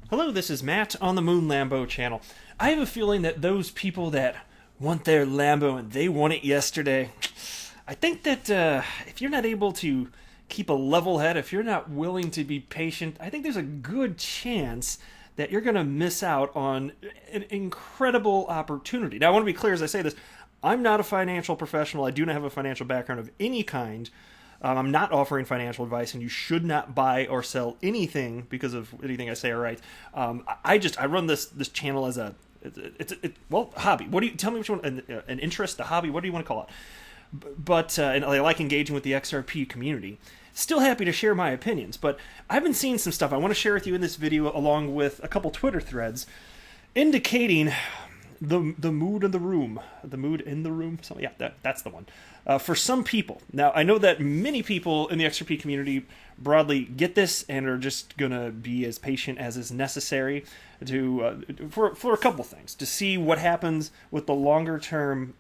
Hello, this is Matt on the Moon Lambo channel. I have a feeling that those people that want their Lambo and they want it yesterday, I think that if you're not able to keep a level head, if you're not willing to be patient, I think there's a good chance that you're going to miss out on an incredible opportunity. Now, I want to be clear as I say this, I'm not a financial professional. I do not have a financial background of any kind. I'm not offering financial advice, and you should not buy or sell anything because of anything I say or write. I run this channel as a hobby. What do you tell me? Which one? An interest, a hobby? What do you want to call it? But and I like engaging with the XRP community. Still happy to share my opinions, but I've been seeing some stuff I want to share with you in this video, along with a couple Twitter threads, indicating the mood in the room, something, yeah, that's the one. For some people. Now, I know that many people in the XRP community broadly get this and are just gonna be as patient as is necessary to for a couple things, to see what happens with the longer term.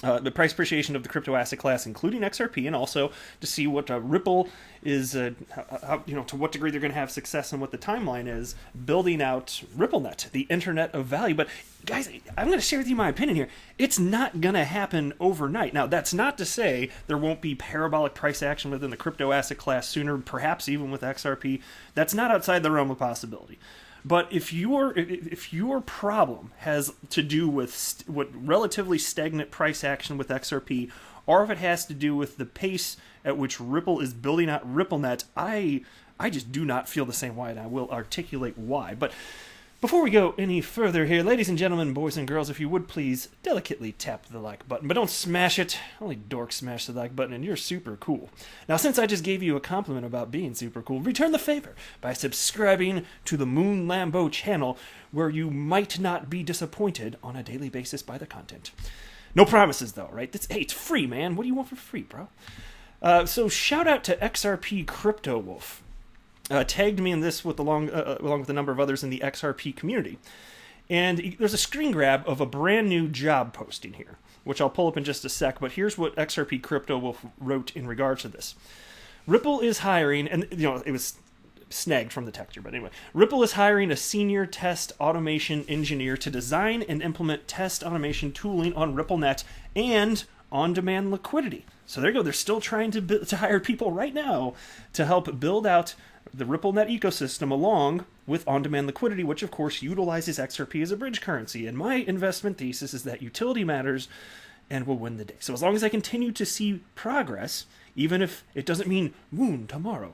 The price appreciation of the crypto asset class, including XRP, and also to see what Ripple is, how, to what degree they're going to have success and what the timeline is building out RippleNet, the internet of value. But guys, I'm going to share with you my opinion here. It's not going to happen overnight. Now, that's not to say there won't be parabolic price action within the crypto asset class sooner, perhaps even with XRP. That's not outside the realm of possibility. But if your problem has to do with what relatively stagnant price action with XRP, or if it has to do with the pace at which Ripple is building out RippleNet, I just do not feel the same way, and I will articulate why. But before we go any further here, ladies and gentlemen, boys and girls, if you would please delicately tap the like button, but don't smash it. Only dorks smash the like button, and you're super cool. Now, since I just gave you a compliment about being super cool, return the favor by subscribing to the Moon Lambo channel, where you might not be disappointed on a daily basis by the content. No promises, though, right? Hey, it's free, man. What do you want for free, bro? So shout out to XRP Crypto Wolf. Tagged me in this along with a number of others in the XRP community. And there's a screen grab of a brand new job posting here, which I'll pull up in just a sec, but here's what XRP Crypto Wolf wrote in regards to this. Ripple is hiring, and it was snagged from the texture, but anyway. Ripple is hiring a senior test automation engineer to design and implement test automation tooling on RippleNet and on-demand liquidity. So there you go. They're still trying to hire people right now to help build out the RippleNet ecosystem along with on-demand liquidity, which of course utilizes XRP as a bridge currency. And my investment thesis is that utility matters and will win the day. So as long as I continue to see progress, even if it doesn't mean moon tomorrow,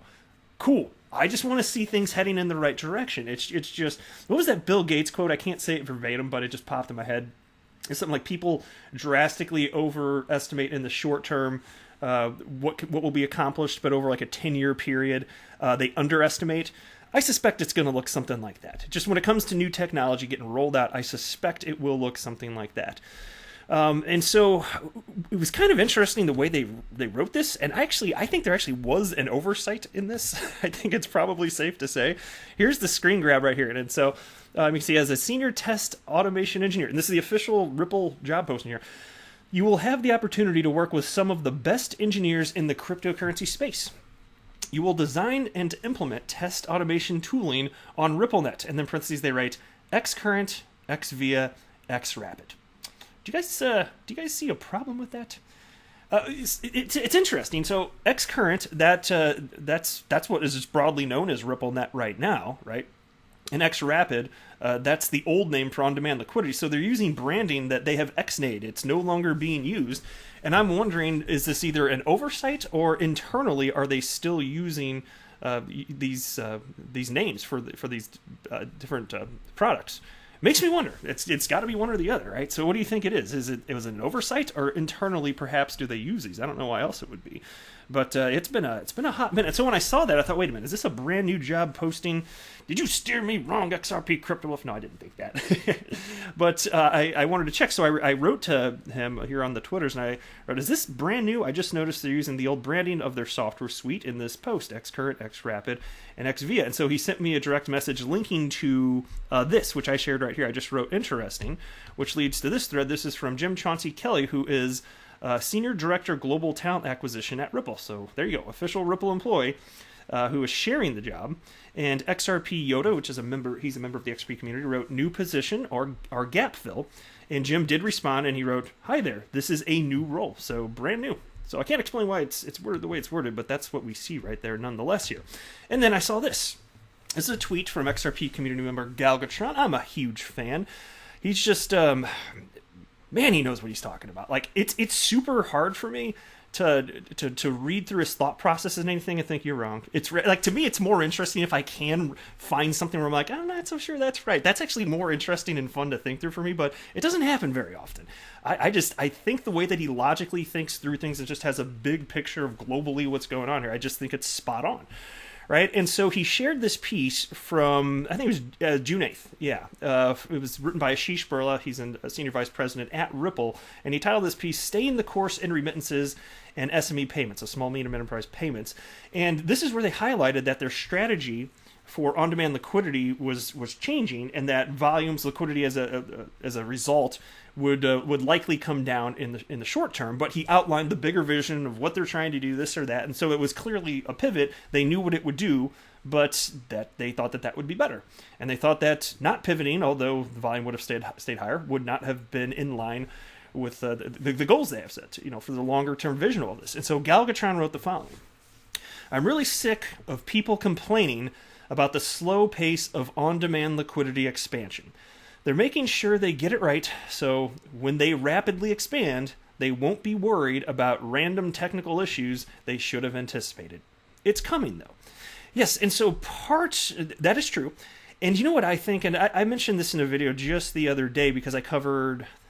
cool. I just want to see things heading in the right direction. It's just, what was that Bill Gates quote? I can't say it verbatim, but it just popped in my head. It's something like, people drastically overestimate in the short term what will be accomplished, but over like a 10-year period, they underestimate. I suspect it's going to look something like that. Just when it comes to new technology getting rolled out, I suspect it will look something like that. And so it was kind of interesting the way they wrote this, and I think there actually was an oversight in this. I think it's probably safe to say. Here's the screen grab right here, and so you can see, as a senior test automation engineer, and this is the official Ripple job posting here, you will have the opportunity to work with some of the best engineers in the cryptocurrency space. You will design and implement test automation tooling on RippleNet, and then parentheses they write XCurrent, XVIA, XRapid. Do you guys see a problem with that? It's interesting. So XCurrent, that's what is broadly known as RippleNet right now, right? And XRapid, that's the old name for on-demand liquidity. So they're using branding that they have Xnayed. It's no longer being used. And I'm wondering, is this either an oversight, or internally are they still using these names for these different products? Makes me wonder. It's got to be one or the other, right? So what do you think it is? It was an oversight, or internally perhaps do they use these? I don't know why else it would be. But it's been a hot minute. So when I saw that, I thought, wait a minute, is this a brand new job posting? Did you steer me wrong, XRP Crypto Wolf? No, I didn't think that. But I wanted to check, so I wrote to him here on the Twitters, and I wrote, is this brand new? I just noticed they're using the old branding of their software suite in this post, XCurrent, XRapid, and XVIA. And so he sent me a direct message linking to this, which I shared right here. I just wrote interesting, which leads to this thread. This is from Jim Chauncey Kelly, who is Senior Director Global Talent Acquisition at Ripple. So there you go, official Ripple employee. who was sharing the job. And XRP Yoda, which is he's a member of the XRP community, wrote new position or gap fill. And Jim did respond, and he wrote, "Hi there, this is a new role, so brand new." So I can't explain why it's worded the way it's worded, but that's what we see right there nonetheless here. And then I saw this. This is a tweet from XRP community member Galgatron. I'm a huge fan. He's just, man, he knows what he's talking about. Like, it's super hard for me to read through his thought processes and anything and think you're wrong. It's like, to me, it's more interesting if I can find something where I'm like, I'm not so sure that's right. That's actually more interesting and fun to think through for me, but it doesn't happen very often. I think the way that he logically thinks through things and just has a big picture of globally what's going on here, I just think it's spot on. Right, and so he shared this piece from, I think it was June 8th, yeah. It was written by Ashish Burla. He's a senior vice president at Ripple, and he titled this piece, "Staying the Course in Remittances and SME Payments," so small, medium enterprise payments. And this is where they highlighted that their strategy for on-demand liquidity was changing, and that volumes, liquidity as a result would likely come down in the short term. But he outlined the bigger vision of what they're trying to do, this or that, and so it was clearly a pivot. They knew what it would do, but that they thought that would be better, and they thought that not pivoting, although the volume would have stayed higher, would not have been in line with the goals they have set, for the longer term vision of all this. And so Galgatron wrote the following: "I'm really sick of people complaining about the slow pace of on-demand liquidity expansion. They're making sure they get it right, so when they rapidly expand, they won't be worried about random technical issues they should have anticipated. It's coming, though." Yes, and so that is true. And you know what I think, and I mentioned this in a video just the other day because I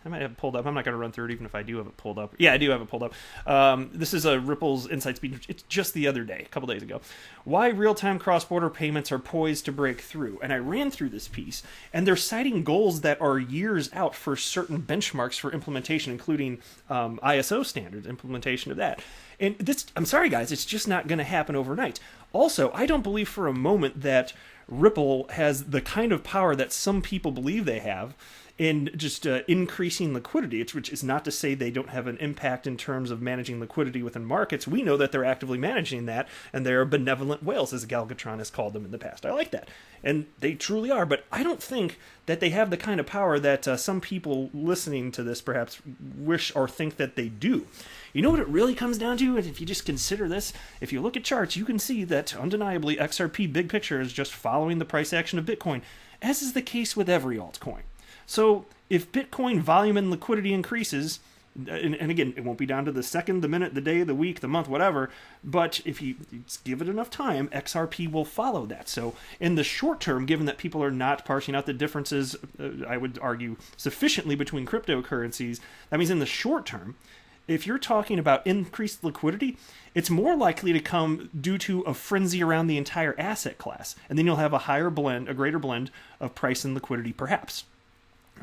might have it pulled up. I'm not going to run through it even if I do have it pulled up. Yeah, I do have it pulled up. This is a Ripple's Insight Speed. It's just the other day, a couple days ago. "Why real-time cross-border payments are poised to break through." And I ran through this piece, and they're citing goals that are years out for certain benchmarks for implementation, including ISO standards, implementation of that. And this, I'm sorry guys, it's just not going to happen overnight. Also, I don't believe for a moment that Ripple has the kind of power that some people believe they have in just increasing liquidity, which is not to say they don't have an impact in terms of managing liquidity within markets. We know that they're actively managing that, and they're benevolent whales, as Galgatron has called them in the past. I like that. And they truly are, but I don't think that they have the kind of power that some people listening to this perhaps wish or think that they do. You know what it really comes down to? And if you just consider this, if you look at charts, you can see that undeniably XRP big picture is just following the price action of Bitcoin, as is the case with every altcoin. So if Bitcoin volume and liquidity increases, and again, it won't be down to the second, the minute, the day, the week, the month, whatever, but if you give it enough time, XRP will follow that. So in the short term, given that people are not parsing out the differences, I would argue, sufficiently between cryptocurrencies, that means in the short term, if you're talking about increased liquidity, it's more likely to come due to a frenzy around the entire asset class. And then you'll have a greater blend of price and liquidity perhaps.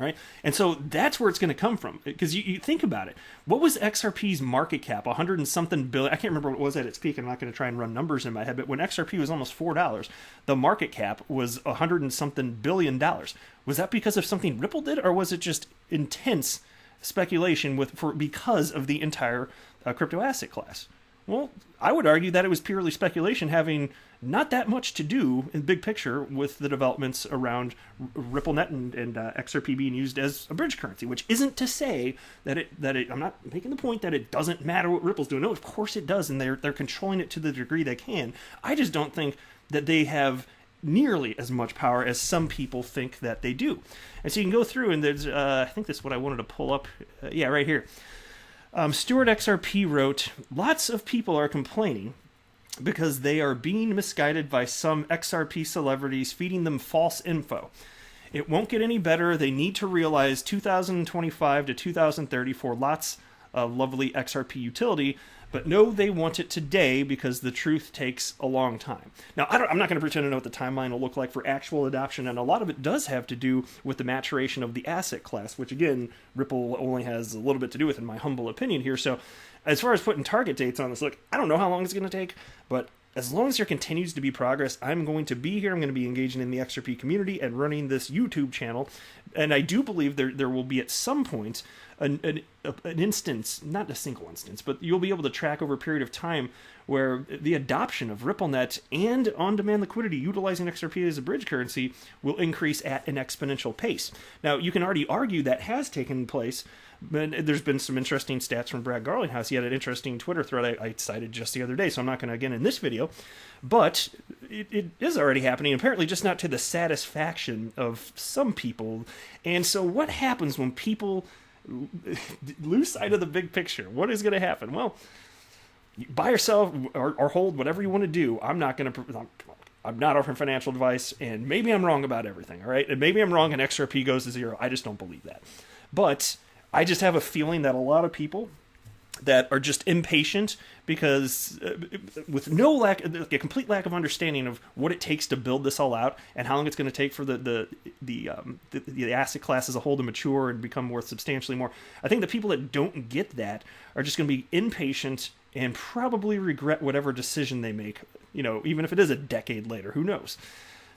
Right? And so that's where it's going to come from. Because you think about it. What was XRP's market cap? 100 and something billion. I can't remember what it was at its peak. I'm not going to try and run numbers in my head. But when XRP was almost $4, the market cap was 100 and something billion dollars. Was that because of something Ripple did? Or was it just intense speculation because of the entire crypto asset class? Well, I would argue that it was purely speculation, having not that much to do in big picture with the developments around RippleNet and XRP being used as a bridge currency, which isn't to say that I'm not making the point that it doesn't matter what Ripple's doing. No, of course it does, and they're controlling it to the degree they can. I just don't think that they have nearly as much power as some people think that they do. And so you can go through, and there's, I think this is what I wanted to pull up. Yeah, right here. Stuart XRP wrote, "Lots of people are complaining because they are being misguided by some XRP celebrities feeding them false info. It won't get any better. They need to realize 2025 to 2030 for lots of lovely XRP utility, but no, they want it today because the truth takes a long time." Now, I'm not going to pretend to know what the timeline will look like for actual adoption, and a lot of it does have to do with the maturation of the asset class, which, again, Ripple only has a little bit to do with, in my humble opinion here. So as far as putting target dates on this, look, I don't know how long it's going to take, but as long as there continues to be progress, I'm going to be here. I'm going to be engaging in the XRP community and running this YouTube channel And I do believe there will be at some point an instance, not a single instance, but you'll be able to track over a period of time where the adoption of RippleNet and on-demand liquidity utilizing XRP as a bridge currency will increase at an exponential pace. Now, you can already argue that has taken place. But there's been some interesting stats from Brad Garlinghouse. He had an interesting Twitter thread I cited just the other day, so I'm not going to again in this video. But it is already happening, apparently just not to the satisfaction of some people. And so what happens when people lose sight of the big picture? What is going to happen? Well, buy or sell or hold, whatever you want to do. I'm not offering financial advice, and maybe I'm wrong about everything, all right? And maybe I'm wrong and XRP goes to zero. I just don't believe that. But I just have a feeling that a lot of people that are just impatient because with a complete lack of understanding of what it takes to build this all out and how long it's going to take for the asset class as a whole to mature and become worth substantially more. I think the people that don't get that are just going to be impatient and probably regret whatever decision they make, even if it is a decade later, who knows?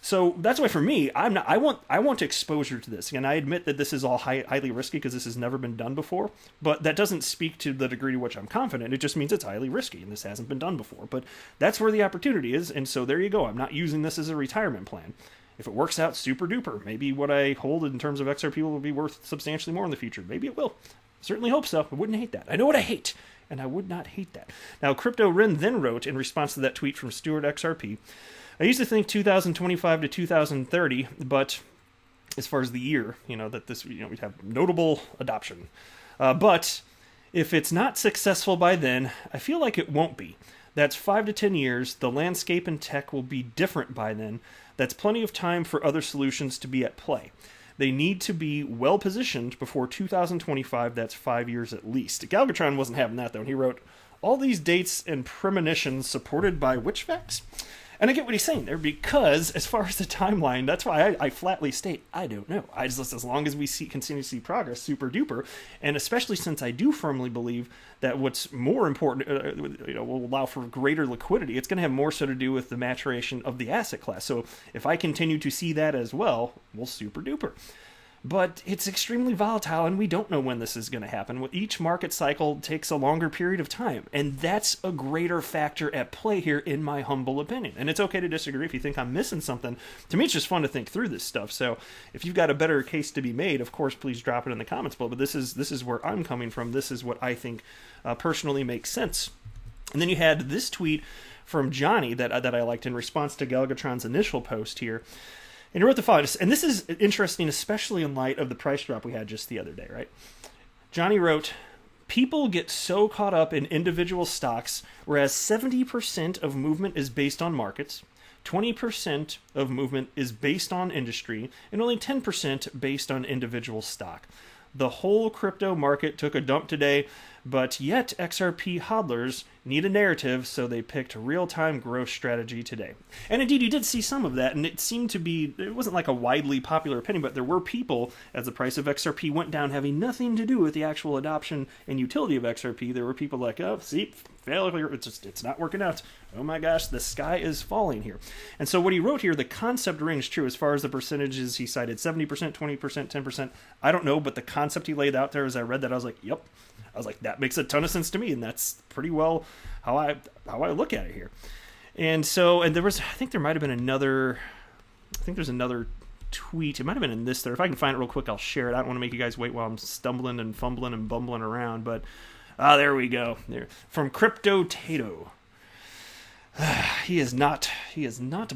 So that's why for me, I want exposure to this. And I admit that this is all highly risky because this has never been done before. But that doesn't speak to the degree to which I'm confident. It just means it's highly risky and this hasn't been done before. But that's where the opportunity is. And so there you go. I'm not using this as a retirement plan. If it works out super duper, maybe what I hold in terms of XRP will be worth substantially more in the future. Maybe it will. Certainly hope so. I wouldn't hate that. I know what I hate, and I would not hate that. Now, Crypto Ren then wrote in response to that tweet from Stewart XRP, I used to think 2025 to 2030, but as far as the year, that this, we'd have notable adoption. But if it's not successful by then, I feel like it won't be. That's 5 to 10 years. The landscape in tech will be different by then. That's plenty of time for other solutions to be at play. They need to be well positioned before 2025. That's 5 years at least. Galvatron wasn't having that, though. And he wrote, all these dates and premonitions supported by which facts? And I get what he's saying there, because as far as the timeline, that's why I flatly state, I don't know. I just, as long as we continue to see progress, super duper, and especially since I do firmly believe that what's more important, will allow for greater liquidity, it's going to have more so to do with the maturation of the asset class. So if I continue to see that as well, super duper. But it's extremely volatile, and we don't know when this is going to happen. Each market cycle takes a longer period of time, and that's a greater factor at play here, in my humble opinion. And it's okay to disagree if you think I'm missing something. To me, it's just fun to think through this stuff. So if you've got a better case to be made, of course, please drop it in the comments below. But this is where I'm coming from. This is what I think personally makes sense. And then you had this tweet from Johnny that I liked in response to Galgatron's initial post here. And he wrote the following, and this is interesting, especially in light of the price drop we had just the other day, right? Johnny wrote, people get so caught up in individual stocks, whereas 70% of movement is based on markets, 20% of movement is based on industry, and only 10% based on individual stock. The whole crypto market took a dump today, but yet XRP hodlers need a narrative, so they picked real-time growth strategy today. And indeed, you did see some of that, and it seemed to be, it wasn't like a widely popular opinion, but there were people, as the price of XRP went down, having nothing to do with the actual adoption and utility of XRP. There were people like, oh, see, failure, it's not working out. Oh my gosh, the sky is falling here. And so what he wrote here, the concept rings true as far as the percentages he cited, 70%, 20%, 10%. I don't know, but the concept he laid out there, as I read that, I was like, yep. I was like, that makes a ton of sense to me, and that's pretty well how I look at it here. And so, and there was, I think there might have been another, there's another tweet. It might have been in this there. If I can find it real quick, I'll share it. I don't want to make you guys wait while I'm stumbling and fumbling and bumbling around, but there we go. There, from Crypto Tato. He is not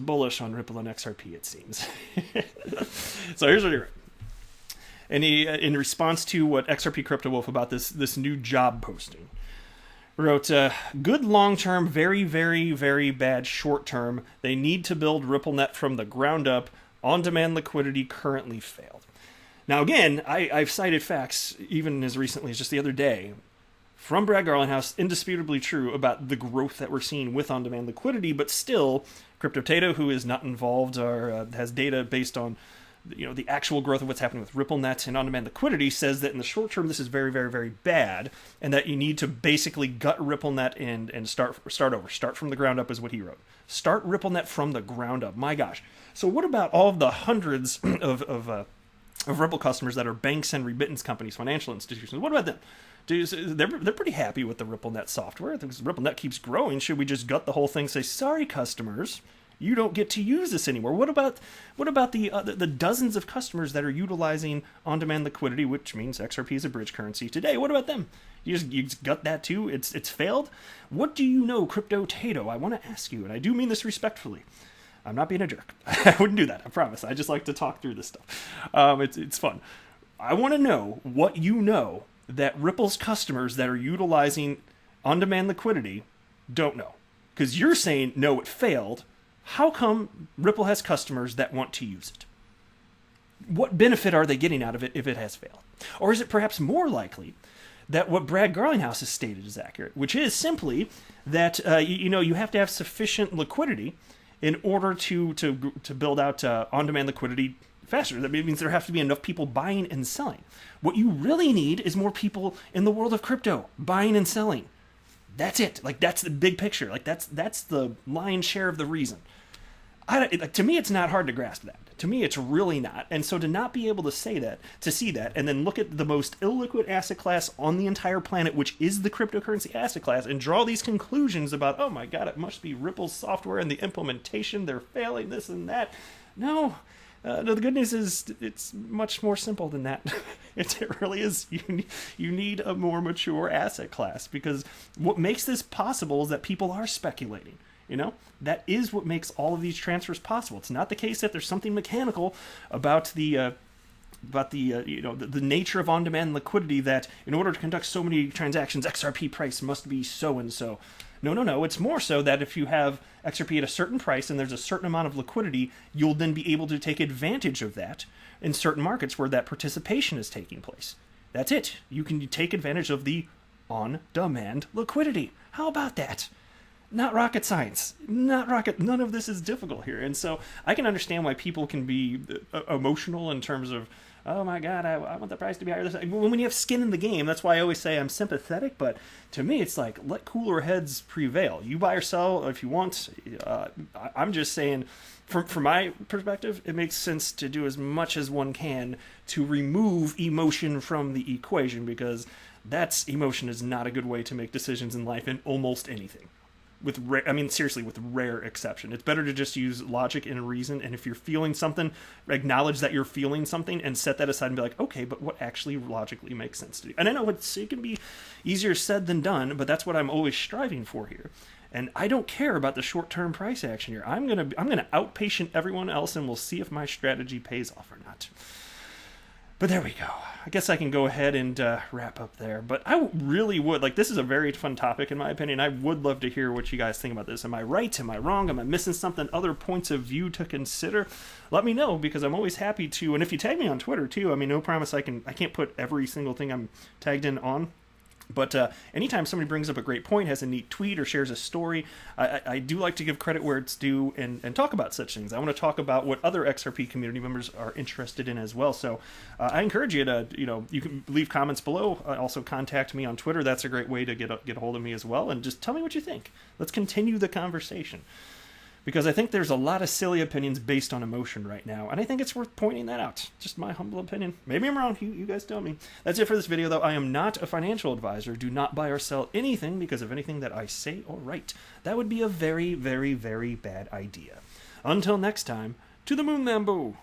bullish on Ripple and XRP, it seems. So here's what he wrote. And he, in response to what XRP Crypto Wolf about this new job posting, wrote, good long-term, very, very, very bad short-term. They need to build RippleNet from the ground up. On-demand liquidity currently failed. Now, again, I've cited facts, even as recently as just the other day, from Brad Garlinghouse, indisputably true about the growth that we're seeing with on-demand liquidity, but still, Crypto Tato, who is not involved or has data based on the actual growth of what's happening with RippleNet and on-demand liquidity, says that in the short term this is very, very, very bad, and that you need to basically gut RippleNet and start over. Start from the ground up is what he wrote. Start RippleNet from the ground up. My gosh. So what about all of the hundreds of of Ripple customers that are banks and remittance companies, financial institutions. What about them? They're pretty happy with the RippleNet software. Because RippleNet keeps growing. Should we just gut the whole thing and say, sorry, customers, you don't get to use this anymore? What about the dozens of customers that are utilizing on-demand liquidity, which means XRP is a bridge currency today? What about them? You just gut that too? It's failed? What do you know, Crypto Tato? I want to ask you, and I do mean this respectfully. I'm not being a jerk. I wouldn't do that, I promise. I just like to talk through this stuff. It's fun. I want to know what you know that Ripple's customers that are utilizing on-demand liquidity don't know. Because you're saying, no, it failed. How come Ripple has customers that want to use it? What benefit are they getting out of it if it has failed? Or is it perhaps more likely that what Brad Garlinghouse has stated is accurate, which is simply that you have to have sufficient liquidity in order to build out on-demand liquidity faster? That means there have to be enough people buying and selling. What you really need is more people in the world of crypto buying and selling. That's it. Like, that's the big picture. Like, that's the lion's share of the reason. To me, it's not hard to grasp that. To me, it's really not. And so to not be able to say that, to see that, and then look at the most illiquid asset class on the entire planet, which is the cryptocurrency asset class, and draw these conclusions about, oh my God, it must be Ripple's software and the implementation, they're failing, this and that. No, the good news is it's much more simple than that. It really is. You need a more mature asset class, because what makes this possible is that people are speculating. That is what makes all of these transfers possible. It's not the case that there's something mechanical about the nature of on-demand liquidity, that in order to conduct so many transactions, XRP price must be so and so. No. It's more so that if you have XRP at a certain price and there's a certain amount of liquidity, you'll then be able to take advantage of that in certain markets where that participation is taking place. That's it. You can take advantage of the on-demand liquidity. How about that? Not rocket science. None of this is difficult here. And so I can understand why people can be emotional in terms of, oh my God, I want the price to be higher. When you have skin in the game, that's why I always say I'm sympathetic. But to me, it's like, let cooler heads prevail. You buy or sell if you want. I'm just saying, from my perspective, it makes sense to do as much as one can to remove emotion from the equation, because emotion is not a good way to make decisions in life in almost anything. With rare exception. It's better to just use logic and reason, and if you're feeling something, acknowledge that you're feeling something and set that aside and be like, okay, but what actually logically makes sense to you? And I know it can be easier said than done, but that's what I'm always striving for here. And I don't care about the short-term price action here. I'm gonna outpatient everyone else, and we'll see if my strategy pays off or not. But there we go. I guess I can go ahead and wrap up there. But I really would, this is a very fun topic in my opinion. I would love to hear what you guys think about this. Am I right? Am I wrong? Am I missing something? Other points of view to consider? Let me know, because I'm always happy to. And if you tag me on Twitter too, no promise I can't put every single thing I'm tagged in on. But anytime somebody brings up a great point, has a neat tweet, or shares a story, I do like to give credit where it's due and talk about such things. I want to talk about what other XRP community members are interested in as well. So I encourage you to, you can leave comments below. Also contact me on Twitter. That's a great way to get a hold of me as well. And just tell me what you think. Let's continue the conversation, because I think there's a lot of silly opinions based on emotion right now, and I think it's worth pointing that out. Just my humble opinion. Maybe I'm wrong. You guys tell me. That's it for this video, though. I am not a financial advisor. Do not buy or sell anything because of anything that I say or write. That would be a very, very, very bad idea. Until next time, to the moon, Lambo!